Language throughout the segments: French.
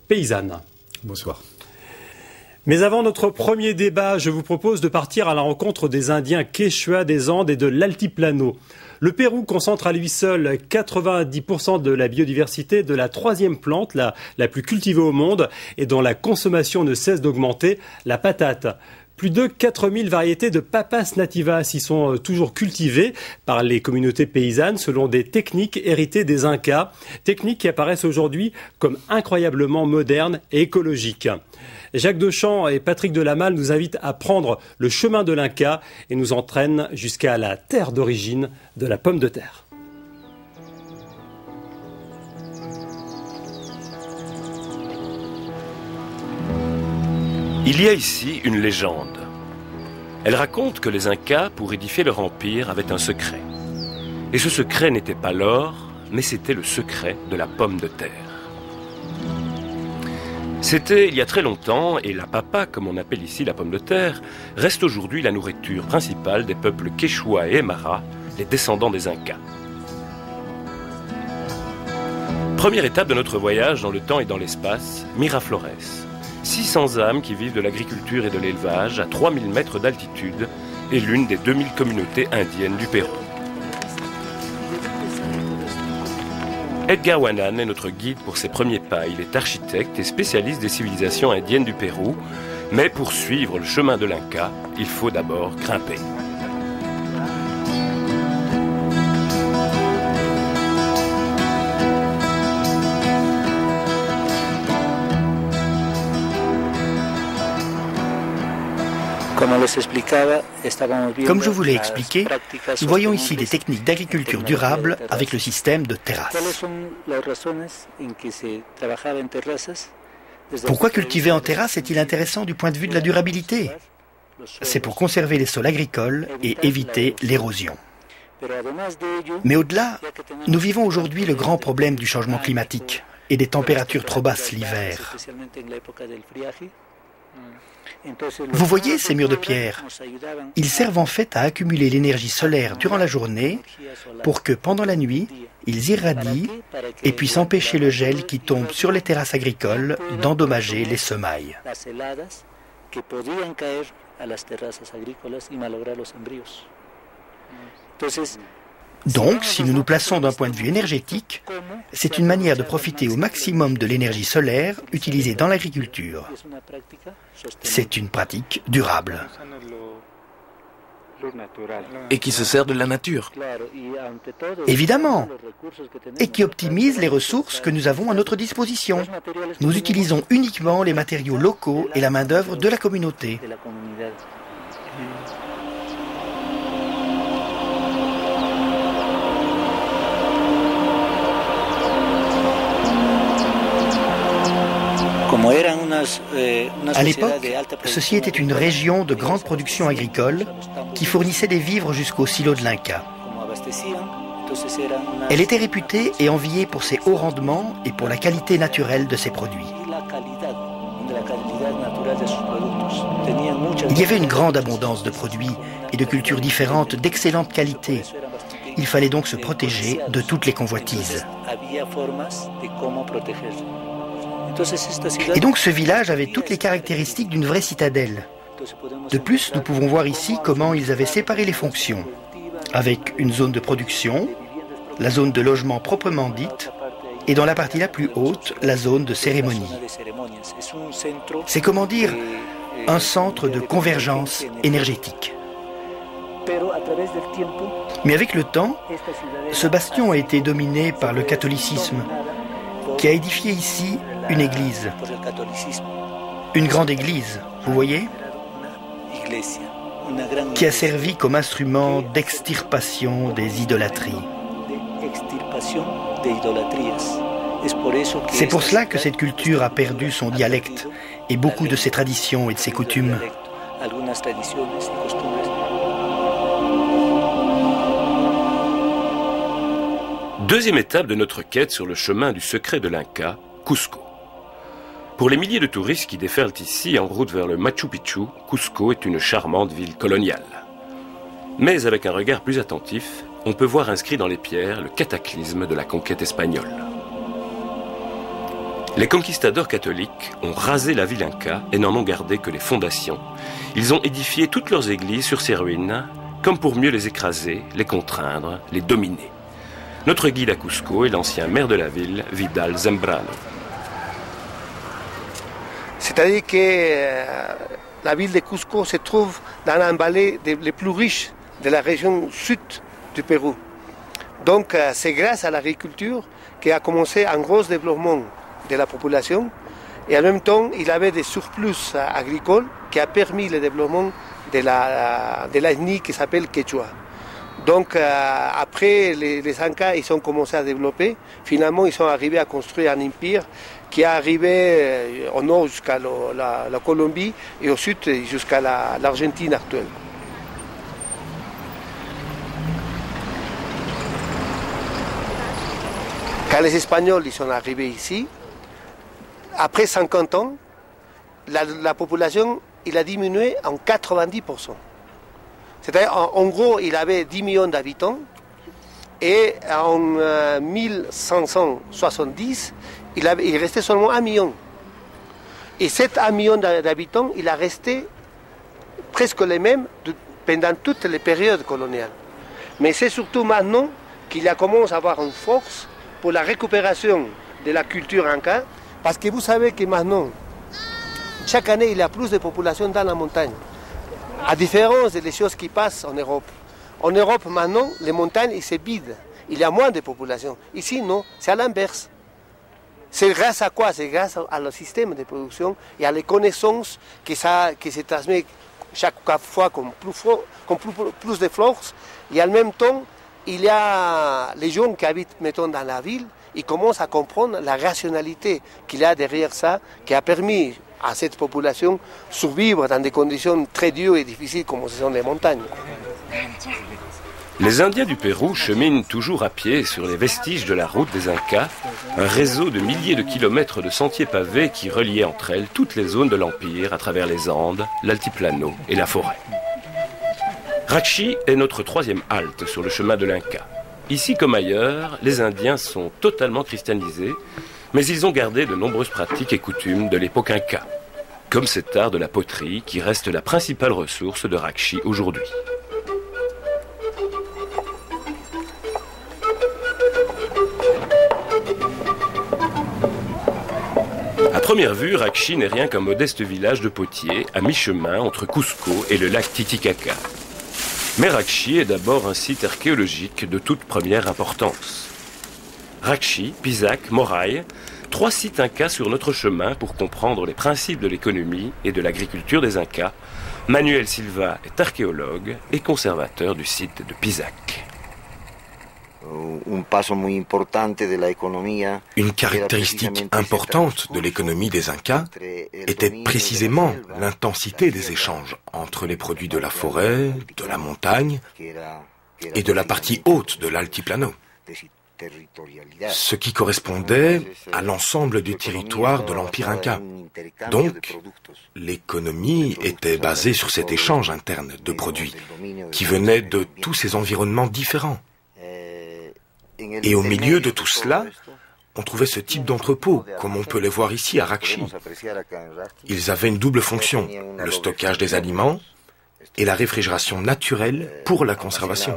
paysanne. Bonsoir. Mais avant notre premier débat, je vous propose de partir à la rencontre des Indiens Quechua des Andes et de l'Altiplano. Le Pérou concentre à lui seul 90% de la biodiversité de la troisième plante la plus cultivée au monde et dont la consommation ne cesse d'augmenter, la patate. Plus de 4000 variétés de papas nativas y sont toujours cultivées par les communautés paysannes selon des techniques héritées des Incas, techniques qui apparaissent aujourd'hui comme incroyablement modernes et écologiques. Jacques Dechamps et Patrick Delamal nous invitent à prendre le chemin de l'Inca et nous entraînent jusqu'à la terre d'origine de la pomme de terre. Il y a ici une légende. Elle raconte que les Incas, pour édifier leur empire, avaient un secret. Et ce secret n'était pas l'or, mais c'était le secret de la pomme de terre. C'était il y a très longtemps, et la papa, comme on appelle ici la pomme de terre, reste aujourd'hui la nourriture principale des peuples Quechua et Aymara, les descendants des Incas. Première étape de notre voyage dans le temps et dans l'espace, Miraflores. 600 âmes qui vivent de l'agriculture et de l'élevage à 3000 mètres d'altitude et l'une des 2000 communautés indiennes du Pérou. Edgar Wanan est notre guide pour ses premiers pas. Il est architecte et spécialiste des civilisations indiennes du Pérou. Mais pour suivre le chemin de l'Inca, il faut d'abord grimper. Comme je vous l'ai expliqué, nous voyons ici des techniques d'agriculture durable avec le système de terrasses. Pourquoi cultiver en terrasse est-il intéressant du point de vue de la durabilité? C'est pour conserver les sols agricoles et éviter l'érosion. Mais au-delà, nous vivons aujourd'hui le grand problème du changement climatique et des températures trop basses l'hiver. Vous voyez ces murs de pierre? Ils servent en fait à accumuler l'énergie solaire durant la journée pour que pendant la nuit, ils irradient et puissent empêcher le gel qui tombe sur les terrasses agricoles d'endommager les semailles. Donc, si nous nous plaçons d'un point de vue énergétique, c'est une manière de profiter au maximum de l'énergie solaire utilisée dans l'agriculture. C'est une pratique durable. Et qui se sert de la nature. Évidemment, et qui optimise les ressources que nous avons à notre disposition. Nous utilisons uniquement les matériaux locaux et la main-d'œuvre de la communauté. À l'époque, ceci était une région de grande production agricole qui fournissait des vivres jusqu'au silo de l'Inca. Elle était réputée et enviée pour ses hauts rendements et pour la qualité naturelle de ses produits. Il y avait une grande abondance de produits et de cultures différentes d'excellente qualité. Il fallait donc se protéger de toutes les convoitises. Et donc ce village avait toutes les caractéristiques d'une vraie citadelle. De plus, nous pouvons voir ici comment ils avaient séparé les fonctions, avec une zone de production, la zone de logement proprement dite, et dans la partie la plus haute, la zone de cérémonie. C'est comment dire, un centre de convergence énergétique. Mais avec le temps, ce bastion a été dominé par le catholicisme, qui a édifié ici une église. Une grande église, vous voyez, qui a servi comme instrument d'extirpation des idolâtries. C'est pour cela que cette culture a perdu son dialecte et beaucoup de ses traditions et de ses coutumes. Deuxième étape de notre quête sur le chemin du secret de l'Inca, Cusco. Pour les milliers de touristes qui déferlent ici en route vers le Machu Picchu, Cusco est une charmante ville coloniale. Mais avec un regard plus attentif, on peut voir inscrit dans les pierres le cataclysme de la conquête espagnole. Les conquistadors catholiques ont rasé la ville inca et n'en ont gardé que les fondations. Ils ont édifié toutes leurs églises sur ces ruines, comme pour mieux les écraser, les contraindre, les dominer. Notre guide à Cusco est l'ancien maire de la ville, Vidal Zambrano. C'est-à-dire que la ville de Cusco se trouve dans un vallée les plus riches de la région sud du Pérou. Donc c'est grâce à l'agriculture qu'a commencé un gros développement de la population et en même temps il avait des surplus agricoles qui a permis le développement de l'ethnie qui s'appelle Quechua. Donc après les Incas ils ont commencé à développer, finalement ils sont arrivés à construire un empire qui est arrivé au nord jusqu'à la Colombie et au sud jusqu'à l'Argentine actuelle. Quand les Espagnols ils sont arrivés ici, après 50 ans, la population il a diminué en 90%. C'est-à-dire, en gros, il avait 10 millions d'habitants et en 1570, il restait seulement 1 million. Et cet 1 million d'habitants, il a resté presque les mêmes pendant toutes les périodes coloniales. Mais c'est surtout maintenant qu'il commence à avoir une force pour la récupération de la culture inca, parce que vous savez que maintenant, chaque année, il y a plus de population dans la montagne, à différence des choses qui passent en Europe. En Europe, maintenant, les montagnes se vident, il y a moins de population. Ici, non, c'est à l'inverse. C'est grâce à quoi? C'est grâce au système de production et à les connaissances qui se transmettent chaque fois comme plus de force. Et en même temps, il y a les gens qui habitent, mettons, dans la ville, ils commencent à comprendre la rationalité qu'il y a derrière ça, qui a permis à cette population de survivre dans des conditions très dures et difficiles comme ce sont les montagnes. Les Indiens du Pérou cheminent toujours à pied sur les vestiges de la route des Incas, un réseau de milliers de kilomètres de sentiers pavés qui reliaient entre elles toutes les zones de l'Empire à travers les Andes, l'altiplano et la forêt. Rachi est notre troisième halte sur le chemin de l'Inca. Ici comme ailleurs, les Indiens sont totalement christianisés, mais ils ont gardé de nombreuses pratiques et coutumes de l'époque Inca, comme cet art de la poterie qui reste la principale ressource de Rachi aujourd'hui. À première vue, Rachi n'est rien qu'un modeste village de potiers à mi-chemin entre Cusco et le lac Titicaca. Mais Rachi est d'abord un site archéologique de toute première importance. Rachi, Pisac, Moray, 3 sites Incas sur notre chemin pour comprendre les principes de l'économie et de l'agriculture des Incas. Manuel Silva est archéologue et conservateur du site de Pisac. Une caractéristique importante de l'économie des Incas était précisément l'intensité des échanges entre les produits de la forêt, de la montagne et de la partie haute de l'altiplano, ce qui correspondait à l'ensemble du territoire de l'Empire Inca. Donc, l'économie était basée sur cet échange interne de produits qui venaient de tous ces environnements différents. Et au milieu de tout cela, on trouvait ce type d'entrepôt, comme on peut les voir ici à Rachi. Ils avaient une double fonction, le stockage des aliments et la réfrigération naturelle pour la conservation.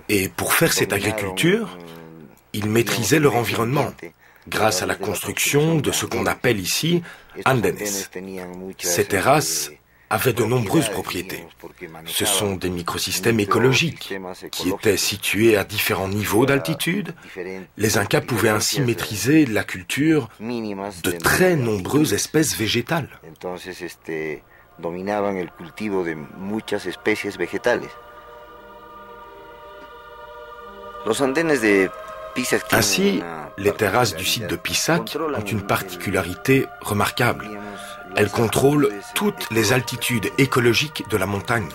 Et pour faire cette agriculture, ils maîtrisaient leur environnement, grâce à la construction de ce qu'on appelle ici andenes. Ces terrasses avaient de nombreuses propriétés. Ce sont des microsystèmes écologiques qui étaient situés à différents niveaux d'altitude. Les Incas pouvaient ainsi maîtriser la culture de très nombreuses espèces végétales. Ainsi, les terrasses du site de Pisac ont une particularité remarquable. Elles contrôlent toutes les altitudes écologiques de la montagne.